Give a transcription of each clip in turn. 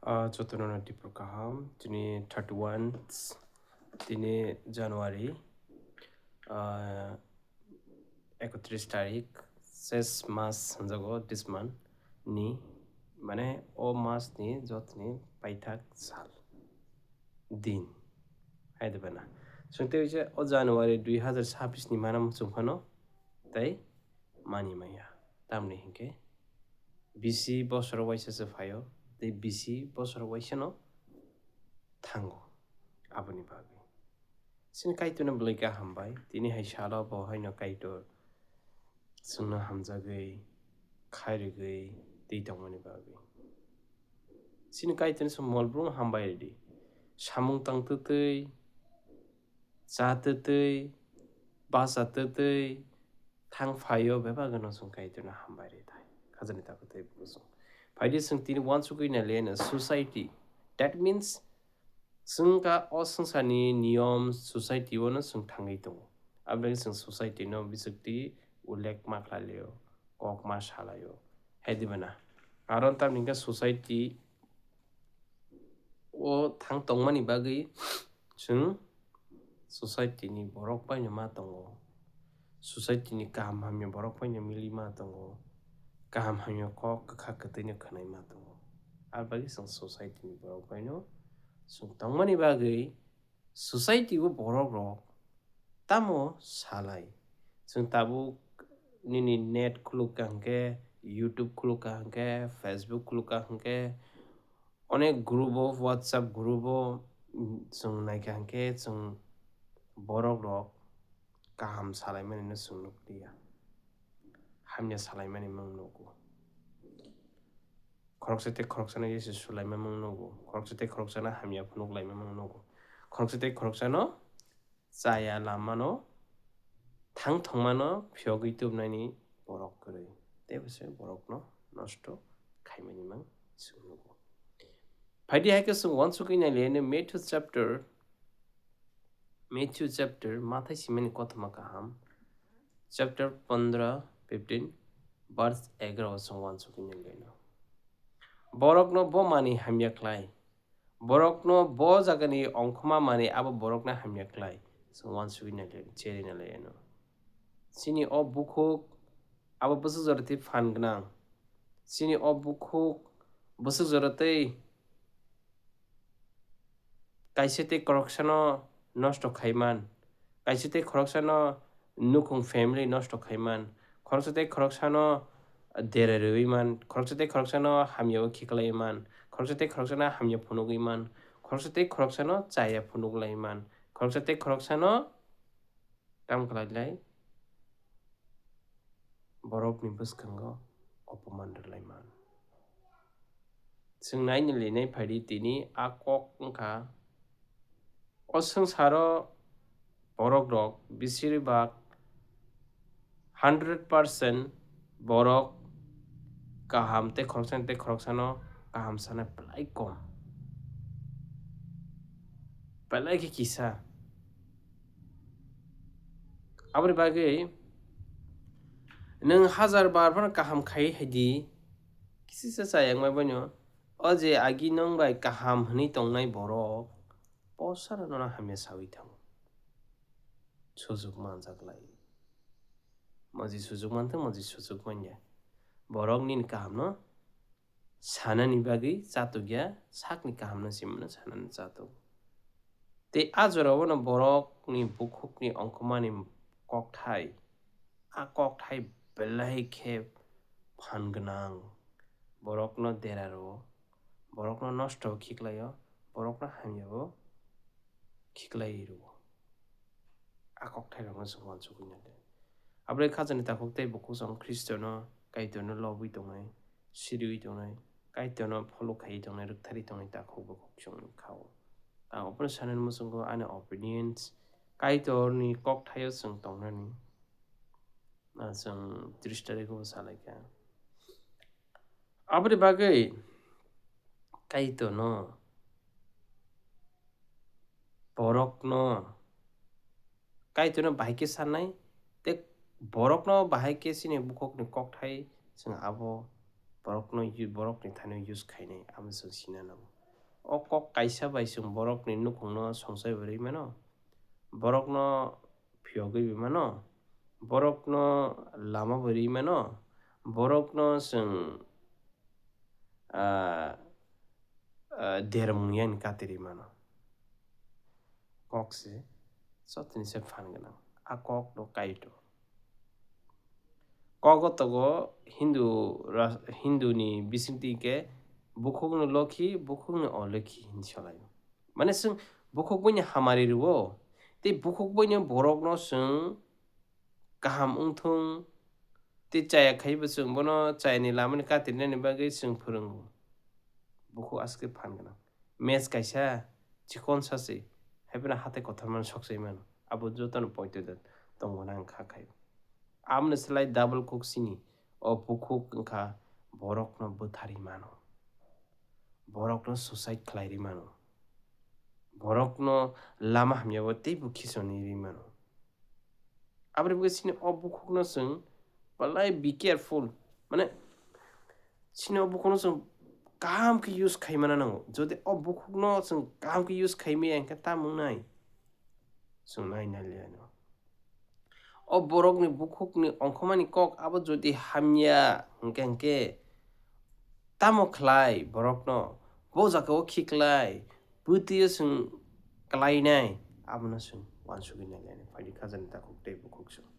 Jotono Dipur Kaham, Tini 31, Tini January, 31 तारिक शेष मास hunjago this month ni mane o mas ni jotni paithak sal din haidebana sungte uje o January 2026 ni manam sungphano tai mani maya tamni hinke bisi bosor waisa phayo tei bisi bosor waisano thango aboni bagi sin kaituna blika hambai tini hai sala bo haino kaito sungna hamjagui khairigui tei tongmani bagi sin kaituna sum molbrum hambai redi samung tangtutui chatutui basatutui thangphaio bebagano sung kaituna hambai redai khajani takutei busung phaidi sung tini wansugui na lena society that means sungka o sungsani niyom society ono sung thangai tongo abni sung society no bisukti ulek maklaleo kok ma salayo haidibana aron tamninga society o thang tongmani bagui sung society ni borok paino ma tongo society ni kaham hamya borok paino mili ma tongo kaham hamya kok kakha kwtui no khwnai ma tongo abagi sung society ni borok paino sung tongmani bagui society o borok rok tamo salai sung tabuk nini net khulukka hingke YouTube khulukka hingke Facebook khulukka hingke onek group o WhatsApp group o sung naikha hingke sung borok rok kaham salaimani no sung nukliya hamya salaimani mung nugo khoroksa tei khoroksano yesu sulaima mung nugo khoroksa tei khoroksano hamya phunuklaima mung nugo khoroksa tei khoroksano chaya lamano thang thongmano phiyogui tubnani borok kwrwi tei bwse borokno nosto khaimani mang sung nugo phaidi haike sung wansugui na lene Matthew chapter mathai simani kothoma kaham chapter 15 verse 11 sung wansugui na lene borokno bo mani hamya khlai borokno bo jagani ongkhoma mani abo borokno hamya khlai sung wansugui na lene cheri na lene sini o bukhuk abo bwsuk jorotei phan gwnang sini o bukhuk bwsuk jorotei kaisa tei koroksano nosto khaiman kaisa tei koroksano nukhung family nosto khaiman khoroksa tei khoroksano derai rwuiman khoroksa tei khoroksano hamya o khiklaiman khoroksa tei khoroksano hamya phunugiman khoroksa tei khoroksano chaya phunuklaiman khoroksa tei khoroksano tam khlailai borokni bwskango opoman rwlaiman sung naina linai phaidi tini a kok wngkha o sungsaro borok rok besirbag 100% borok kaham tei khoroksano kaham sana belai kom belai khe kisa aboni bagui nung 1000 bar phano kaham khai haidi kisisa chayangmai boino o je agi nong bai kaham hwnui tongnai borok posaro no hamya sawi thango sujuk manjaklai moji sujuk mantong moji sujuk manya borok nini kaham no sanani bagui chatukya sakni kaham no chimano sanani chatuk tei a jorao no borok ni bukhukni ongkhomani kokthai a kokthai belai khe phan gwnang borokno deraro borokno nosto khiklaio borokno hamya bo khiklai rwo a kokthai rokno sung wansugui na lene aboni khajani takuk tei bukhuk chong Kristo no kaito no lobui tongnai siriui tongnai kaito no follow khaiui tongnai rwktharui tongnai takuk bukhuk chong khao opor sanani muchungo ani opinions kaito ni kokthaio chong tongnani chong 30 tarik o salaikha aboni bagui kaito no borokno kaito no bahai khe sannai tei borokno bahai khe sini bukhukni kokthai chong abo borokni thano use khainai amo sung sina nango o kok kaisa bai sung borokni nukungno songsai bari mano borokno phiyogui mano borokno lama bari mano borokno sung dermung yan katiri mano kok se sotni se phan ganang a kok no kaito kogo togo hindu ni bisingti ke bukhuk no lokhi bukhuk no olokhi hinsalayo mane sung bukhuk boi ni hamari ruo te bukhuk boi ni borok no sung kaham ungthung te chaya khaibu sung bono chaya ni lamani katirna ni bagui sung phurungo bukhuk aske phan ganang mes kaisa chikon sase haibuna hatai kothorman soksai mano abo jotono poito tongmana angkha khayo amne slai double cook sini o bukhuk wngkha borokno bwthari mano borokno suicide khlairi mano borokno lama hamyabo teibo khisoni mano abri bwe sini o bukhukno sung palai be careful mane sini o bukhukno sung kaham ke use khaimana nango jodi o bukhukno sung kaham ke use khaimi angkha tamung nai sung nai naliano o borokni bukhukni ongkhomani kok abo jodi hamya hingke tamo khlai borokno bo jakao khiklai butiyo sung klainai abono sung wansugui naliani phaidi khajani takuk tei bukhuk sung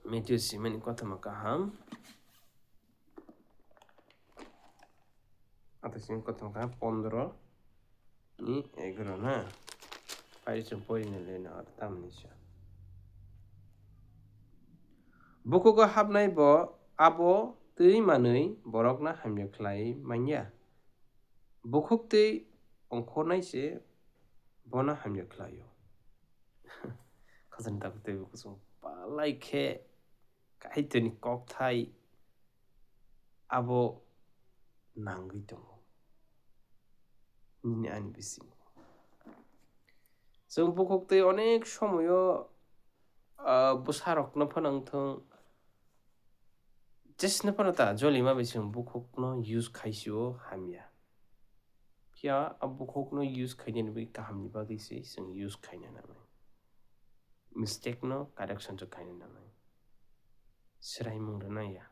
Matthew simani kothama kaham atasini kothama kaham 15 ni 11 na phaidi sung porini lena tamni sa bukuko hapnai bo abo tui manui borokna hamya khlai manya bukhuk tui ongkhonai se bona hamya khlaio khajani takuk tei bukhuk sung palai khe kaitoni kok thai abo nangui tongo nini ani bising जों बुखुकतै अनेक समयो busarok no phanangthong jesno phanata jolima bising bukhuk no use khaisio hamya pia bukhuk no use khaini bi kaham ni bagui se sing use khaina nangai mistake no correction jo khaina nangai sirai mung rana ya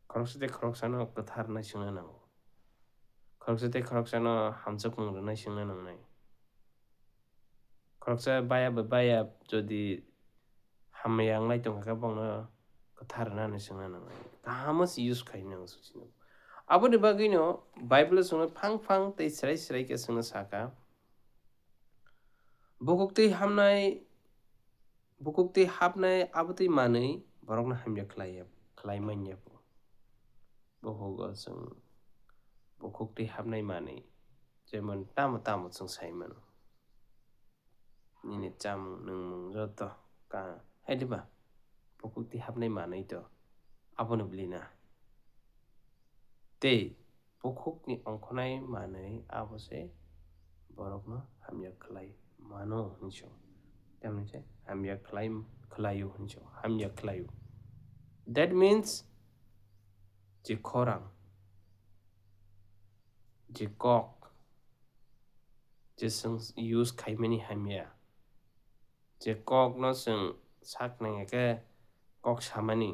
khoroksate khoroksano kathar na singna nango khoroksate khoroksano hamchak mung rana singna nangnai khoroksa baya jodi hamyang lai tongka bongno kathar na ni singna nangai kahamas use khaina nang susino aboni bagui no bible sungna phang tei sirai ke sungna saka bukhuk tei hapnai abotei manui borokno hamya khlai manya bukhuk sung bukhuk tei hapnai manui jemon tamo sung saimano nini chamung nungmung joto ka haidiba bukhuk tei hapnai manui to abono blina tei bukhuk ni ongkhonai manui abose borokno hamya khlai mano hincho tamse hamya khlaio hincho hamya khlaio that means je khorang je kok je sung use khaimani hamya je kok no sung sak nangeke kok samani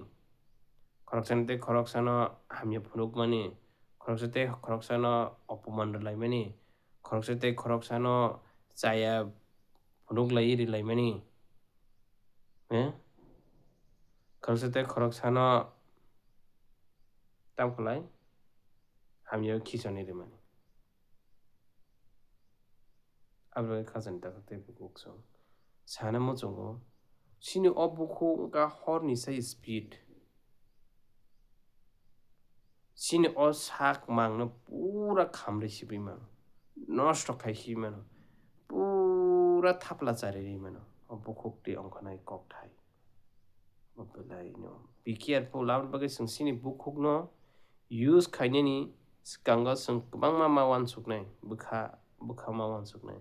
khoroksante khoroksano hamya phunukmani khoroksate khoroksano opoman laimani khoroksate khoroksano chaya phunuk lairi laimani khoroksate khoroksano tamkhlai hamya khisoni rimani abro khajani takuk tei bukhuk sung sana mochongo sini o bukhuk ka horni sai speed sini o sak mangno pura khamri sibri mano nosto khaisi mano pura thapla chariri mano o bukhuk tei ongkhonai kok thai belai no be careful lam bagai sung sini bukhuk no use khainani skanga sung kwbangma mawan suknai bukha mawan suknai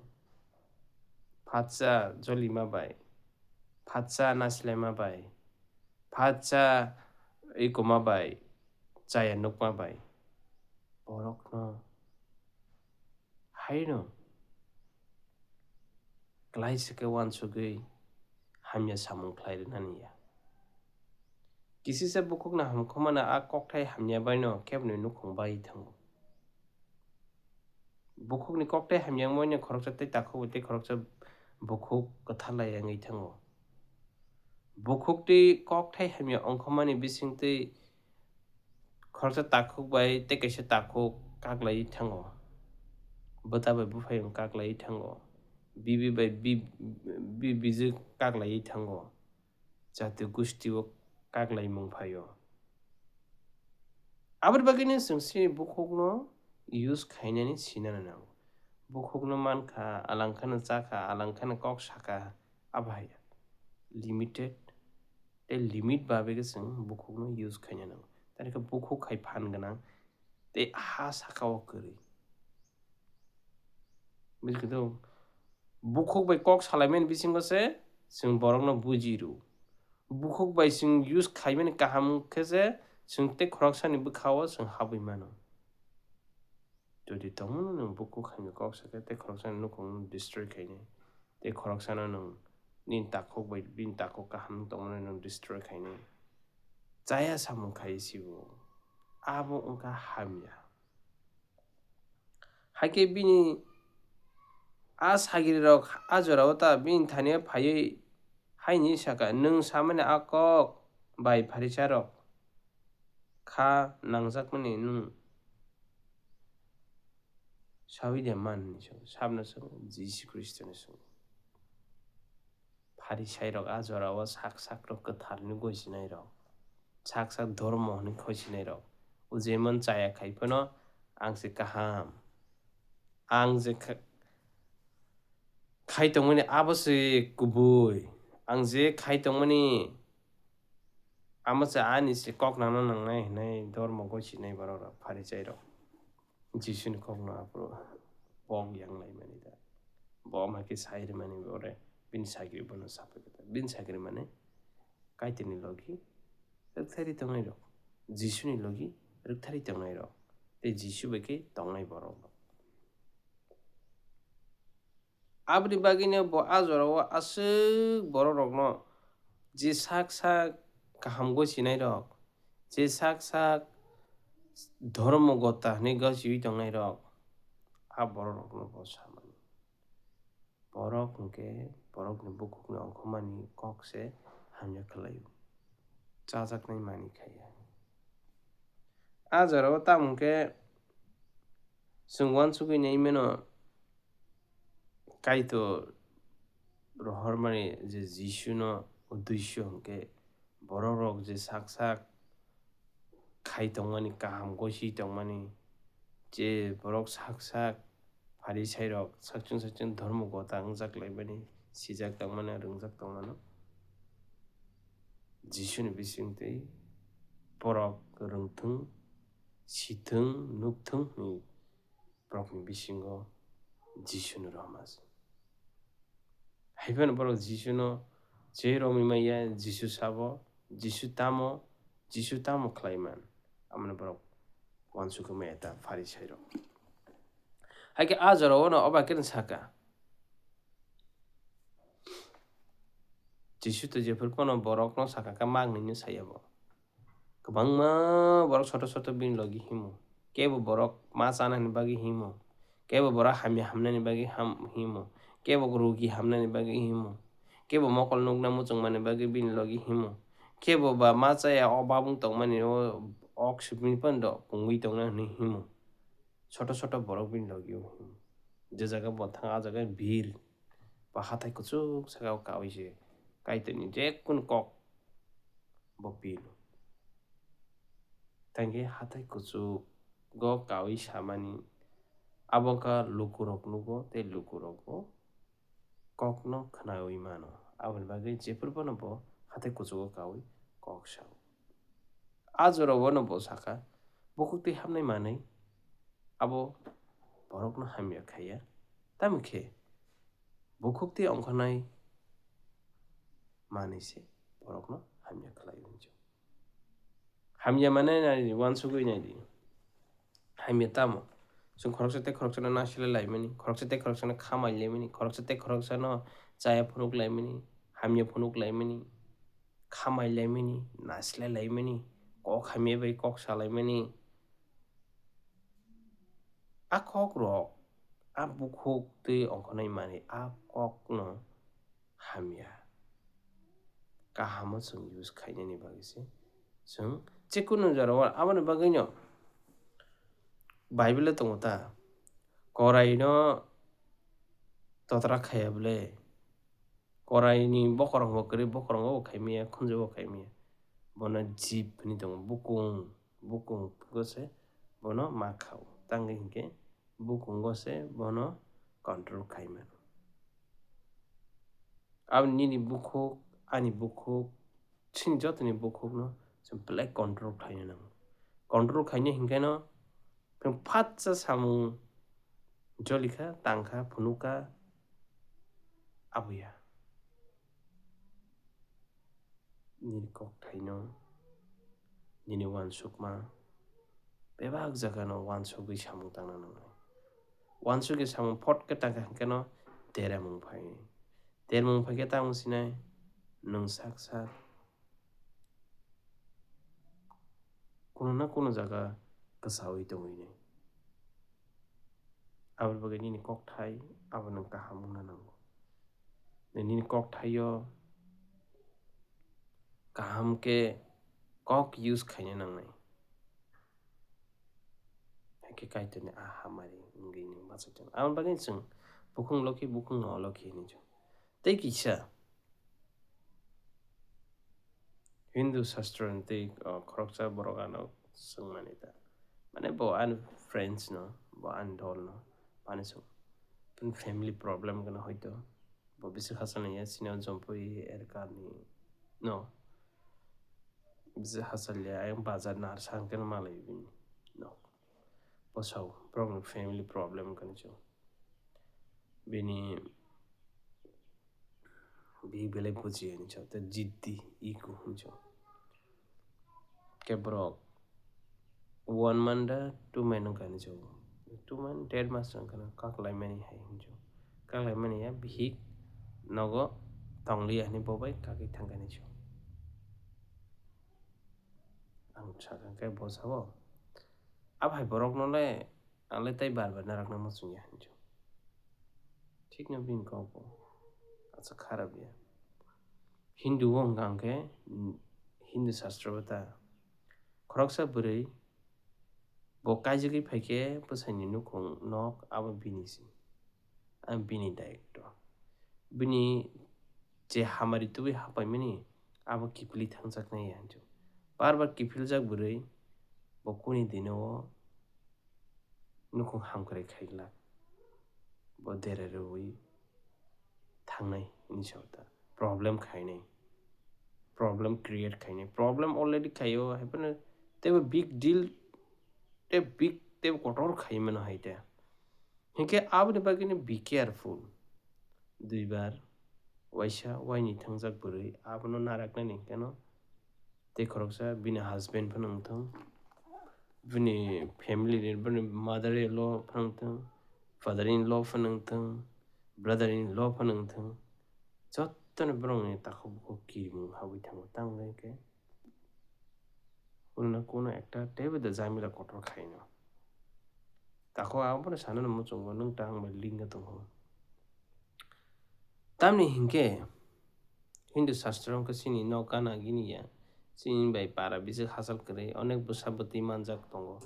phatsa jolima bai Fatsa naslema bai. Fatsa ikoma bai. Chaya nukma bai. Borok no. Hai no. Klai seke wan sugui. Hamya samung klai nani ya. Kisi se bukuk na ham khoma na a kok thai hamya bai no kep no nukhong bai thango. Bukuk ni kok thai hamya mo ne khorok sa te takho te khorok sa bukuk kathala ya ngai thango. Bukuk ti kok thai hamya ongkhoma ni bising te khorok sa takho bai te kaisa takho kaklai thango. Bata bai bufai kaklai thango. Bibi bai bizu kaklai thango. Jati gusti o kaklai mungphayo. Abr bagini sungsi bukuk no use khainani sinana nango. Bukuk no mankha alangkhana chakha alangkhana kok saka abhaya. Limited te limit babe ge sung bukuk no use khaina nango. Tani ka bukuk khai phan ganang te ha saka o kari. Bijkito bukuk bai kok salaimen bisingo se sung borok no bujiru. Bukuk bai sung use khaimen kaham khese sung te khoroksani bukhawo sung habui mano. Jodi tongmo nung bukuk khaimi kok sake te khoroksani nukhong destroy khaine. Te khoroksana nung nin takhok bai bin takhok kaham tongmo nung destroy khaine. Chaya samung khai sibo. Abo ungka hamya. Haike bini sagiri rok ajora ta bin thania phai haini saka nung samane akok bai pharisa rok kha nangjakmani nung sawidia man ni so sabna so Jesus Christ ni so pharisai rok ajora o sak rok kathar ni gosinai rok sak dharma ni khosinai rok ujemon chaya khaipano angse kaham ang je khai tongmani abose kubui ang je khai tongmani amase ani se kok nang nangnai nei dharma gosinai borok pharisai rok Jesus ni kok no apro bom yang lai mani da bom ha ke sairi mani bore bin sagri bono sapekata bin sagri mane kaitini logi rukthari tongai rok Jesus ni logi rukthari tongai rok te Jesus beke tongai borok abri bagine bo azora o asuk borok rok no je sak kaham gosinai rok je sak dharma gota ni gasiwi tongai rok a borok rok no bo samani borok hingke borok ni bukuk ni ongkhomani kok se hamya khlaio chajaknai mani khaya ajora o tamungke sung wansugui nei meno kaito rohormani je Jesus no uddesho hingke borok rok je sak khai tongmani kaham gosi tongmani je borok sak pharisai rok sakchung dharma gota angjak laimani sijak tongmani rungjak tongmano Jesus ni bisingtwi borok rungthung sithung nukthung ni borok ni bisingo Jesus ni rohmas haibano borok Jesus no je romi maya Jesus sabo Jesus tamo khlaiman amne borok wansukui maya ta pharisai rok haike ajora o no obaken saka Jesus to jefur pono borok no saka ka magni ni sayabo kwbangma borok soto bin logi himo kebo borok ma chanani bagi himo kebo borok hamya hamnani bagi himo kebo rugi hamnani bagi himo kebo mokol nukna muchungmani bagi bin logi himo kebo ba ma chaya o babung tongmani o ok sipni pando pungui tongna hini himo soto borok bin logi himo je jaga bo thang a jaga bir ba hatai kuchuk saka o kawi se kaitoni jekun kok bo pilo tangke hatai kuchuk go kawi samani aboka lukurok nugo te lukurok bo kok no khnawi mano aboni bagui jefur bono bo hatai kuchugo kawi kok sao ajora bono bo saka bukuk twi hamnai manui abo borok no hamya khaya tamikhe bukuk twi ongkhonai manise borokno hamya khlai unjo hamya mane nai wansugui nai di hamya tamo जों खरकसाते खरकसाना नासिले लाइमनि खरकसाते खरकसाना खामाय लाइमनि खरकसाते खरकसाना चाया फुनुक लाइमनि हामिया फुनुक लाइमनि खामाय लाइमनि नासिले लाइमनि कक हामिया बै कक सालाइमनि आ कक रक आ बुखोक तै अंखनाय माने आ कक न हामिया काहामो जों यूज खायनायनि बागैसे जों जिकुनु जाराव आबानो बागैनो बाइबेल दङता कराइनो ततरा खायाबले कराइनि बखरंग बकरि बखरंग खायमिया खुंजो खायमिया बना जीप नि दङ बुकुं गसे बनो माखाव तांगे हिंके बुकुं गसे बनो कंट्रोल खायमन अब निनि बुखो आनि बुखो छिन जतनि बुखो न जों ब्लैक कंट्रोल खायनो नङ कंट्रोल खायनो हिंके न जों फातसा सामु जलिखा तांखा फुनुका आबुया निनि कक थाइनो निनि वानसुकमा बेबाग जागानो वानसुगै सामु तांना नङ वानसुगै सामु फटके तांखा हिंके न तेरा मुंफाय तेर मुंफाय के तांग सिनाय नों साक साक कुनो ना कुनो जागा कसावै दङैने आबर बगे निनि कक थाइ आबर नों काहामुना नंगौ निनि कक थाइयो kaham ke kok use खायनो नांनाय के काइतने आ हमारी इंगी नि बासजन आवन बागै जों बुखुं लखि बुखुं न लखि नि जो तै किसा हिंदू शास्त्र तै खरकसा बरगानो संमाने ता माने बो आन फ्रेंड्स न बो आन डल न माने सो पण फैमिली प्रॉब्लम गना होइतो बो बिसे खासन या सिना जम्पई एरकानि न बिसे हासलया आय बाजार नार सांकेन मालै बिनि न बसाव प्रॉब्लम फैमिली प्रॉब्लम गन जो बिनि बि बेले बुझिए नि छ त जिद्दी इको हुन्छ के ब्रक 1 month 2 month गन जो 2 month 1.5 month गन काकलाय माने हाय हुन्छ काकलाय माने या भिक नगो तंगली हनि बबाय काकै थांगानि छ आं सागन के बसाव अब हाय ब्रक नले आले तै बार बार नारक न मसुया हुन्छ ठीक न बिन कपो अच्छा खराब या हिंदू वंगांग के हिंदू शास्त्र बता खरकसा बुरै बो काइजगै फाइके पसाइनि नुखं नक अब बिनिसि आं बिनि डाइरेक्ट बिनि जे हमारी तुबे हापाइमनि अब किपली थांजाक नै हान्जो बार बार किफिल जाक बुरै बो कोनि दिनो नुखं हामकरै खाइला बो देरे रोवै थांनाय निसावता प्रॉब्लम खाइनै प्रॉब्लम क्रिएट खाइनै प्रॉब्लम ऑलरेडी खायो हैपन तेबो बिग डील ते बिग तेबो कटोर खाइमन हाइते हिंके आबने बागिने बी केयरफुल दुई बार वाइसा वाइनि थांजाक बुरै आबनो नाराकनानि केनो ते खरकसा बिनि हस्बैंड फनंथों बिनि फैमिली नि बिनि मदर इन लॉ फनंथों फादर इन लॉ फनंथों ब्रदर इन लॉ फनंथों जत्तन ब्रंनि ताखौ बुखौ किमु हाबै थांगो तांगै के कुनो कुनो एकटा टेबो द जामिला कटोर खाइनो ताखौ आबनो सानो न मुचंगो नों तांग मै लिंग दङ तामनि हिंके हिंदू शास्त्रों के सिनि नौकाना गिनिया सिनि बाय पारा बिसे हासल करे अनेक बुसाबती मानजाक दंगो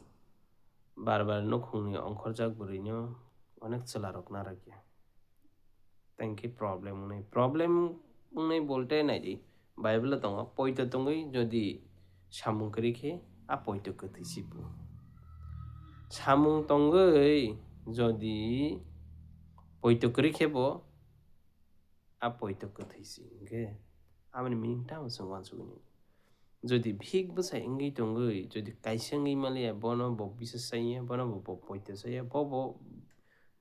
बार बार नखुंनि अंखर जाक बुरैनो अनेक चलारक नाराकिया तांकी प्रॉब्लम नै बोलते नाइदि बाइबल दङ पयतो दङै जदि सामुं करिखे आ पयतो कथैसिपु सामुं तंगै जदि पयतो करिखेबो आ पयतो कथैसि के आमनि मिनिं ताम संवान सुगनि जदि भिक बसाय इंगै तंगै जदि काइसंगै माले बनो बो बिससैया बनो बो पयतो सैया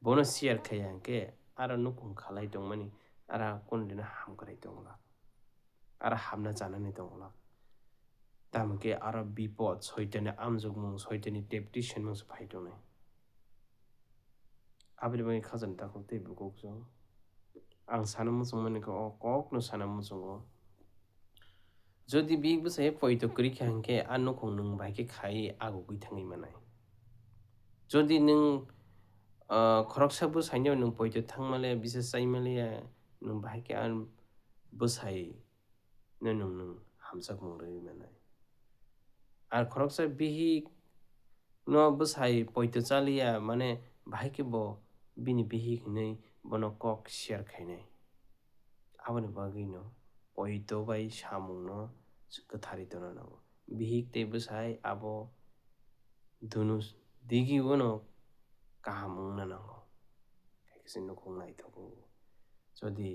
बनो शेयर खाया के आरो नुखुं खालाय दंमानि आरा कोनदिना हामकराय दंला आरो हाबना जानानै दंला तामके आरो बिपद सैतानि आमजुग मुं सैतानि टेप्टिशन मुंसो फायदोंनाय आबरिबाङै खाजोन ताखौ दै बुगोगजों आं सानो मुसुं मानिखौ ककनो साना मुसुङो যদি বি বসাই পয়তো করি খাঙ্কে আর নখং নং বাইকে খাই আগো গই থাङै मानाय যদি नों खरकसा बसायनायाव नों पयतो थांमाले बिसेस जायमाले नों बाहायके आर बसाय नों हामसाक मुंरै मानाय आर खरकसा बिहि न बसाय पयतो चालिया माने बाहायके बो बिनि बिहि नै बनो कक शेयर खायनाय आबनि बागै न पयतो बाय सामुं न गोथारै दोनो नांगौ बिहिक ते बसाय आबो धनुस दिगि वनो गाहाम ना नांगौ खायसे नखौ नायथगौ যদি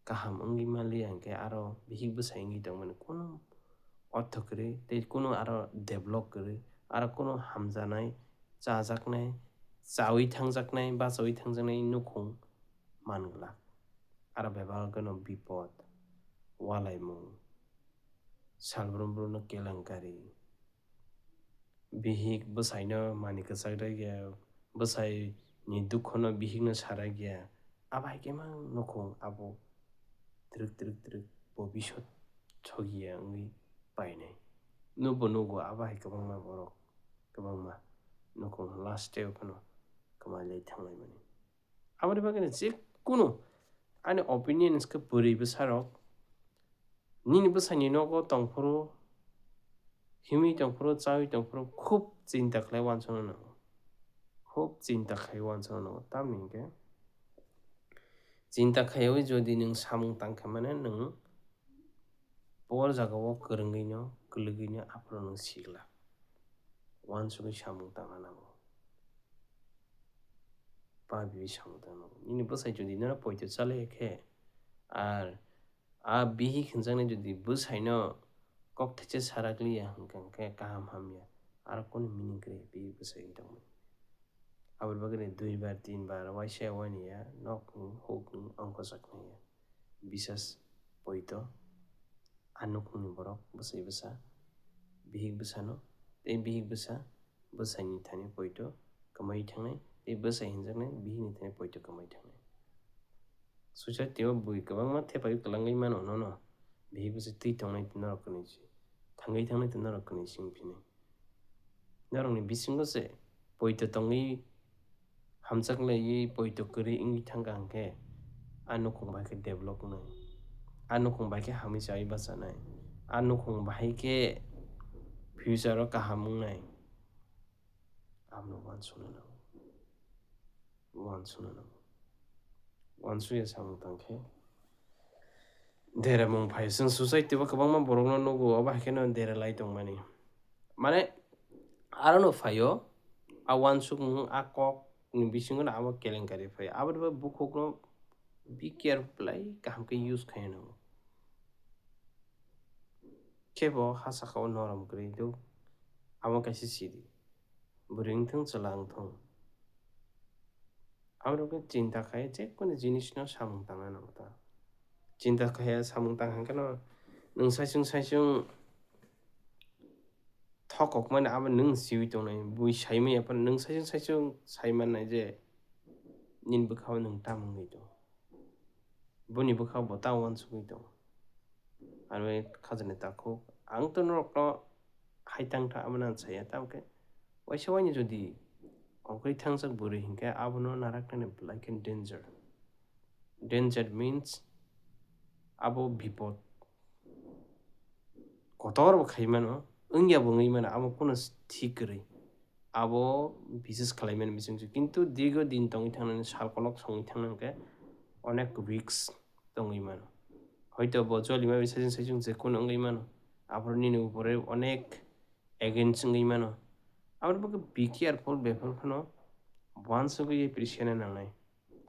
गाहाम अंगि मालि आंके आरो बिहिक बसाय अंगि दंमोन कोनो अर्थ करे ते कोनो आरो डेभलप करे आरो कोनो हामजानाय जाजाकनाय जावै थांजाकनाय बा जावै थांजानाय नखौ मानगला आरो बेबा गनो बिपद वालायमुं सालब्रमब्रनो केलेंकारि बिहिक बसायनो मानिक सागदागिया बसाय नि दुखनो बिहिकनो सारागिया आबाय मा नखौ आबो त्रिक त्रिक त्रिक भबिष्यत छगिया अंगि बायनाय नुबो नुगो आबाय गोबांमा बरक गोबांमा नखौ लास्ट डे फनो कमायलै थांनाय माने आबाद बागैनो जिकुनु आंनि ओपिनियन्सखौ बोरैबो सारक निनि बसायनि नगो तंफोरो हिमी तंफोरो चावि तंफोरो खूब चिंता खालाय वानसनो नांगौ खूब चिंता खाय वानसनो नांगौ तामनिके चिंता खायावै जदि नों सामुं तांखा माने नों बर जागाव गोरोंगैनो गोलगैनो आफरो नों सिगला वानसुगै सामुं तांना नांगौ बा बि सामुं तांनांगौ निनि बसाय जदि ना पयतो चालायखे आर आ बिहि खिनजांनाय जदि बसायनो कक थेचे साराग्लिया हंके गाहाम हामिया आरो कोन मिनिं करे बि बसाय दंमोन आबर बागैनो 2 बार 3 बार वाइसे वानिया नक होक अंक सकनाया बिसास पयतो आनुकुनि बरक बसाय बसा बिहिक बसानो ते बिहिक बसा बसायनि थानि पयतो कमाय थांनाय ते बसाय हिनजांनाय बिहिनि थानि पयतो कमाय थांनाय ससाइटियाव बुइ गोबांमा थेपाय कलांगै मानो न बिहिक बसा तै थांनाय नरकनि थांगै थांनाय नरकनि सिंफिनाय नरकनि बिसिंगसे पयतो तंगै हामसाकलायै पयतो करै इंगि थांगा हंके आनुखं बायके डेभलप नाय आनुखं बायके हामि जाय बासानाय आनुखं बायके फ्यूचर काहामुं नाय आमनो वानसुनो नांगौ वानसुया सामुं तांखे देरा मुं फाय जों ससाइटियाव गोबांमा बरकनो नगो बाहायकेनो देरा लाय दं माने आरो न फायो आ वानसुक मुं आ कक नि बिसिंगो आबो केलेंकारि फाय आबो बुखकनो बी केयरफुल गाहामके यूज खायनो केबो हासाखाव नरम ग्रैदो आबो कैसे सिरि बुरिंथों चलांथों आबो चिंता खाय जेकुनु जिनिसनो सामुं तांना नांगौ चिंता खाया सामुं तांखांकेनो नों साइसुं थकक माने आबो नों जिउ दंनाय बुइ साइमै अपन नों साइसुं साइमाननाय जे निन बखाव नों तामुंगै दं बुनि बखाव बता वानसुगै दं आरो खाजने ताखौ आंथ नरकनो हाइतांथा आबो नानसाया तामके वाइसे वाइनि जदि अंखै थांसाक बुरै हिंके आबो नाराकने लाइक इन डेंजर मीन्स आबो बिपद kotor bo khaimano engya bo ngei mana amo kono ঠিক করে আবো বিশেষ খালাইমান বিসংসু কিন্তু দীর্ঘ দিন তঙ্গি থাংনাनै সালকলক সঙ্গি থাंनांके অনেক রিস্ক তঙ্গি মানো হয়তো বজলি মাবি সাইজুং যে কোন অঙ্গই মানো আবরনি উপরে অনেক এগেইনস্ট অঙ্গই মানো আবার বকে বি কেয়ারফুল বেফল ফানো ওয়ান্স গই প্রিসিয়ানা নাंनाय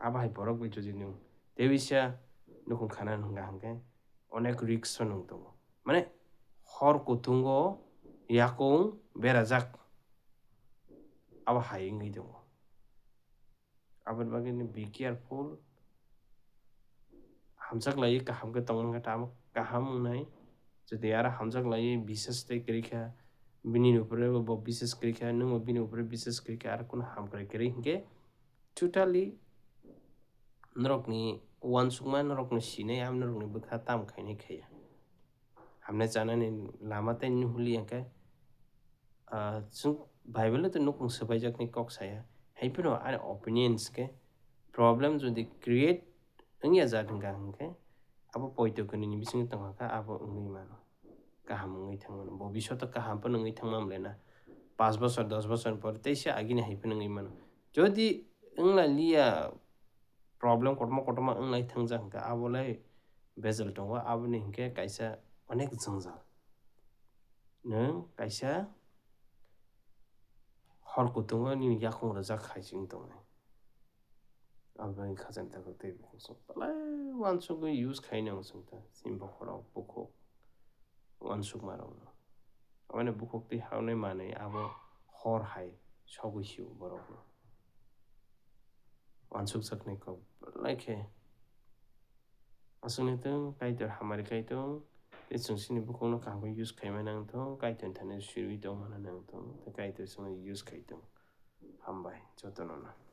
আবাই বরক বই যদি নং দেবিসা নকুন খানা নঙ্গা হাंके অনেক রিস্ক নং দङ মানে hor kutungo yakung berajak aba hayingi dong abar bagini be careful hamsak lai ka hamka tongang ka tam kaham ungnai jodi ara hamjak lai bisas tei krikha bini upore bo bisas krikha nung bini upore bisas krikha ar kun ham krai hingke totally norokni uansukma norokni sinai am norokni bwkha tam khainai khaya hamna chanani lama tei nuhuli hingke chung Bible to nukung sabaijakni kok saya haipino ani opinions ke problem jodi create wngya jatongka hingke abo poito kuni ni bisingo tongkha abo wngui mano kaham wngui thangmano bobishoto kaham po wngui thangmamle na 5 বছর 10 বছর পর teisa agini haipino wngui mano jodi wngla liya problem kotorma wnglaui thangjak hingka abolai bejal tongo aboni hingke kaisa onek jongjal nung kaisa hor kutungo nini yakung rwjak khaising tongnai aboni khajak tako tei bukhuk belai uansukgui use khaina chungta chini bokhorok bukhuk uansukma rokno aboni bukhuk tui haunai manui abo hor hai sogui sio borokno uansukjaknai kok belai khe asungni tung kaitor hamari kai tung tei chung chini bukhukno kaham khe use khaimani nangtung kaitor thani sirui tongmani nangtung tei kaitor chungno use khai tung hambai jotono no.